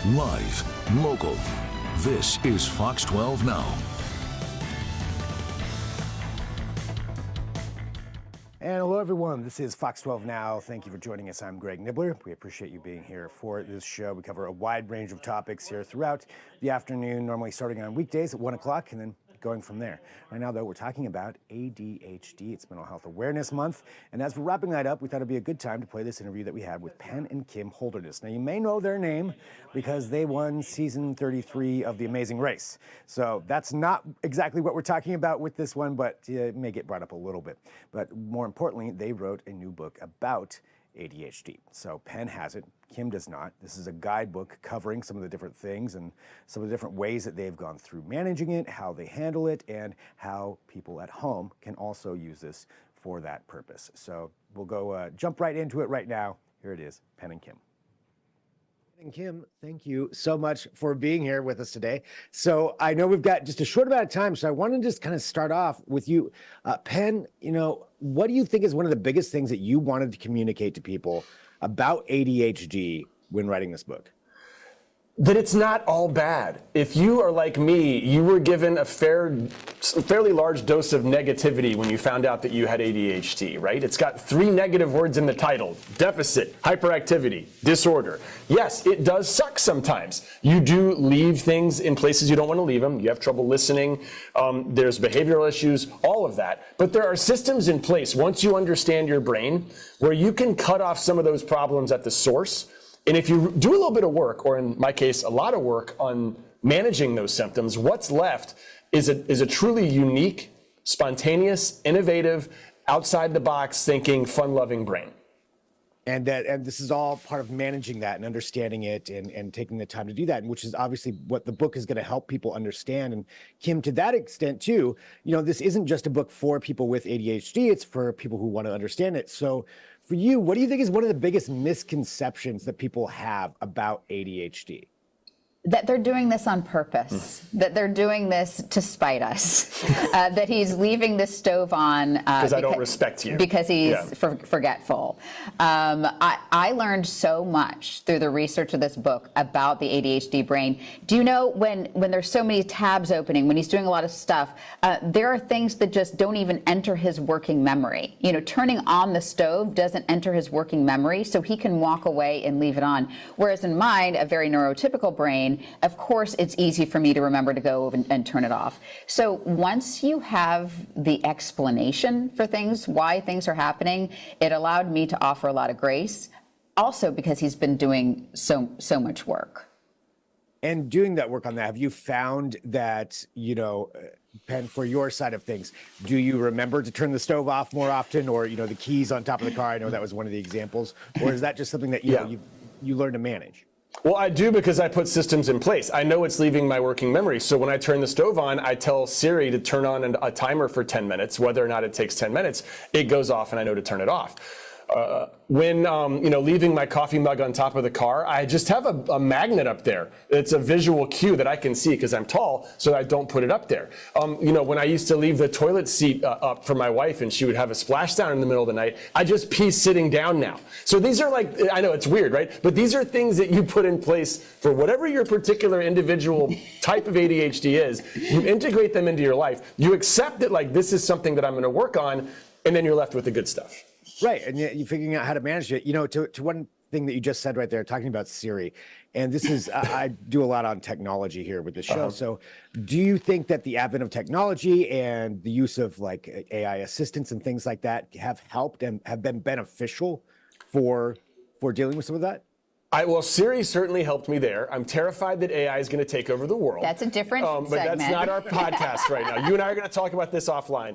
Live, local. This is Fox 12 Now. And hello, everyone. This is Fox 12 Now. Thank you for joining us. I'm Greg Nibbler. We appreciate you being here for this show. We cover a wide range of topics here throughout the afternoon, normally starting on weekdays at 1 o'clock and then going from there. Right now, though, we're talking about ADHD. It's Mental Health Awareness Month. And as we're wrapping that up, we thought it'd be a good time to play this interview that we had with Penn and Kim Holderness. Now, you may know their name because they won season 33 of The Amazing Race. So that's not exactly what we're talking about with this one, but it may get brought up a little bit. But more importantly, they wrote a new book about ADHD. So Penn has it, Kim does not. This is a guidebook covering some of the different things and some of the different ways that they've gone through managing it, how they handle it, and how people at home can also use this for that purpose. So we'll go jump right into it right now. Here it is, Penn and Kim. And Kim, thank you so much for being here with us today. So I know we've got just a short amount of time, so I want to just kind of start off with you. Penn, what do you think is one of the biggest things that you wanted to communicate to people about ADHD when writing this book? That it's not all bad. If you are like me, you were given a fairly large dose of negativity when you found out that you had ADHD, right? It's got 3 negative words in the title: deficit, hyperactivity, disorder. Yes, it does suck sometimes. You do leave things in places you don't want to leave them. You have trouble listening. There's behavioral issues, all of that. But there are systems in place, once you understand your brain, where you can cut off some of those problems at the source. And if you do a little bit of work, or in my case, a lot of work on managing those symptoms, what's left is a truly unique, spontaneous, innovative, outside the box thinking, fun-loving brain. And this is all part of managing that and understanding it and taking the time to do that, and which is obviously what the book is going to help people understand. And Kim, to that extent too, this isn't just a book for people with ADHD, it's for people who want to understand it. So for you, what do you think is one of the biggest misconceptions that people have about ADHD? That they're doing this on purpose, that they're doing this to spite us, that he's leaving the stove on because I don't respect you. Because he's forgetful. I learned so much through the research of this book about the ADHD brain. Do you know when there's so many tabs opening, when he's doing a lot of stuff, there are things that just don't even enter his working memory. Turning on the stove doesn't enter his working memory, so he can walk away and leave it on. Whereas in mine, a very neurotypical brain, of course, it's easy for me to remember to go and turn it off. So once you have the explanation for things, why things are happening, it allowed me to offer a lot of grace. Also because he's been doing so much work. And doing that work on that, have you found that, Penn, for your side of things, do you remember to turn the stove off more often, or, the keys on top of the car? I know that was one of the examples. Or is that just something that you learn to manage? Well, I do, because I put systems in place. I know it's leaving my working memory. So when I turn the stove on, I tell Siri to turn on a timer for 10 minutes. Whether or not it takes 10 minutes, it goes off and I know to turn it off. When leaving my coffee mug on top of the car, I just have a magnet up there. It's a visual cue that I can see because I'm tall, so I don't put it up there. When I used to leave the toilet seat up for my wife and she would have a splashdown in the middle of the night, I just pee sitting down now. So these are I know it's weird, right? But these are things that you put in place for whatever your particular individual type of ADHD is. You integrate them into your life. You accept that this is something that I'm going to work on, and then you're left with the good stuff. Right, and you're figuring out how to manage it. To one thing that you just said right there, talking about Siri, and this is, I do a lot on technology here with the show. So do you think that the advent of technology and the use of AI assistants and things like that have helped and have been beneficial for dealing with some of that? Well, Siri certainly helped me there. I'm terrified that AI is going to take over the world. That's a different segment. But that's not our podcast right now. You and I are going to talk about this offline.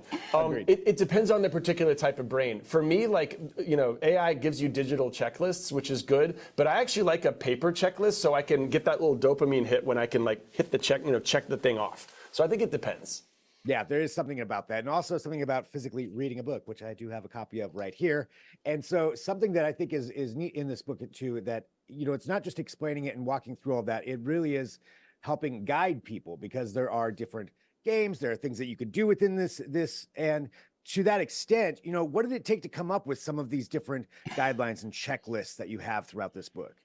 It depends on the particular type of brain. For me, AI gives you digital checklists, which is good. But I actually like a paper checklist so I can get that little dopamine hit when I can hit the check, check the thing off. So I think it depends. Yeah, there is something about that. And also something about physically reading a book, which I do have a copy of right here. And so something that I think is neat in this book too, that, it's not just explaining it and walking through all that. It really is helping guide people, because there are different games. There are things that you could do within this. And to that extent, what did it take to come up with some of these different guidelines and checklists that you have throughout this book?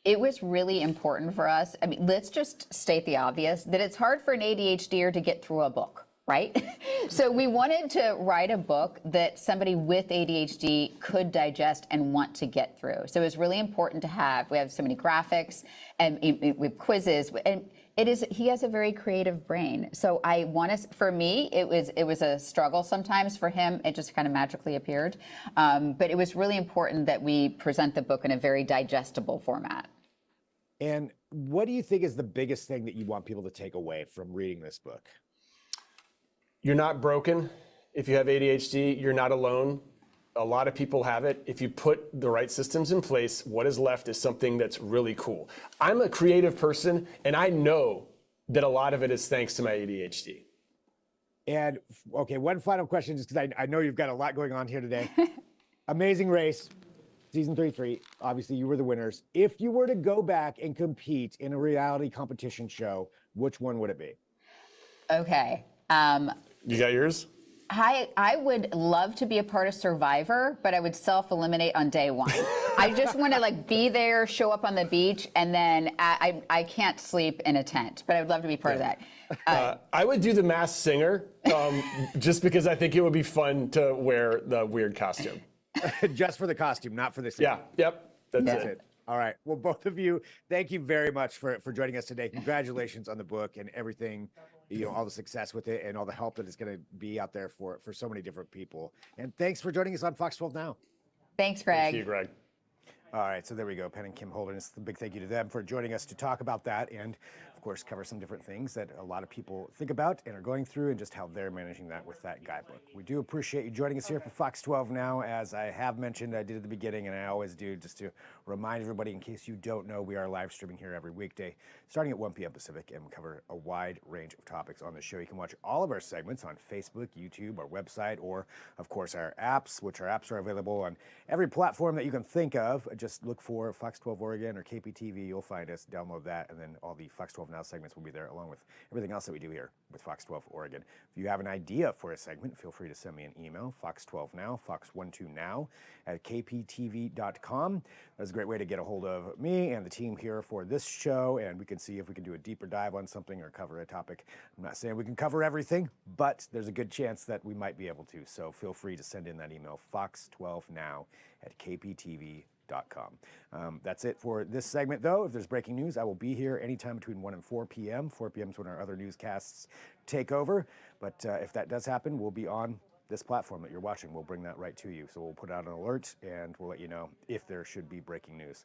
It was really important for us. I mean, let's just state the obvious that it's hard for an ADHDer to get through a book, right? So we wanted to write a book that somebody with ADHD could digest and want to get through. So it was really important to have. We have so many graphics and with quizzes, and he has a very creative brain. So I want to, for me, it was a struggle sometimes. For him, it just kind of magically appeared. But it was really important that we present the book in a very digestible format. And what do you think is the biggest thing that you want people to take away from reading this book? You're not broken. If you have ADHD, you're not alone. A lot of people have it. If you put the right systems in place, what is left is something that's really cool. I'm a creative person, and I know that a lot of it is thanks to my ADHD. And okay, one final question, just because I know you've got a lot going on here today. Amazing Race, season 33. Obviously, you were the winners. If you were to go back and compete in a reality competition show, which one would it be? Okay. You got yours? I would love to be a part of Survivor, but I would self-eliminate on day one. I just want to like be there, show up on the beach, and then I can't sleep in a tent. But I would love to be part of that. I would do the Masked Singer, just because I think it would be fun to wear the weird costume. Just for the costume, not for the scene. Yeah. Yep. That's it. All right. Well, both of you, thank you very much for joining us today. Congratulations on the book and everything, all the success with it and all the help that it's going to be out there for so many different people. And thanks for joining us on Fox 12 Now. Thanks, Greg. Thank you, Greg. All right, so there we go. Penn and Kim Holderness. A big thank you to them for joining us to talk about that and, of course, cover some different things that a lot of people think about and are going through and just how they're managing that with that guidebook. We do appreciate you joining us here for Fox 12 Now. As I have mentioned, I did at the beginning, and I always do, just to remind everybody, in case you don't know, we are live streaming here every weekday, starting at 1 p.m. Pacific, and we cover a wide range of topics on the show. You can watch all of our segments on Facebook, YouTube, our website, or, of course, our apps, which our apps are available on every platform that you can think of. Just look for Fox 12 Oregon or KPTV. You'll find us, download that, and then all the Fox 12 Now segments will be there, along with everything else that we do here with Fox 12 Oregon. If you have an idea for a segment, feel free to send me an email, fox12now, fox12now at kptv.com. That's a great way to get a hold of me and the team here for this show, and we can see if we can do a deeper dive on something or cover a topic. I'm not saying we can cover everything, but there's a good chance that we might be able to. So feel free to send in that email, fox12now at kptv.com. That's it for this segment, though. If there's breaking news, I will be here anytime between 1 and 4 p.m. 4 p.m. is when our other newscasts take over. But if that does happen, we'll be on this platform that you're watching. We'll bring that right to you. So we'll put out an alert, and we'll let you know if there should be breaking news.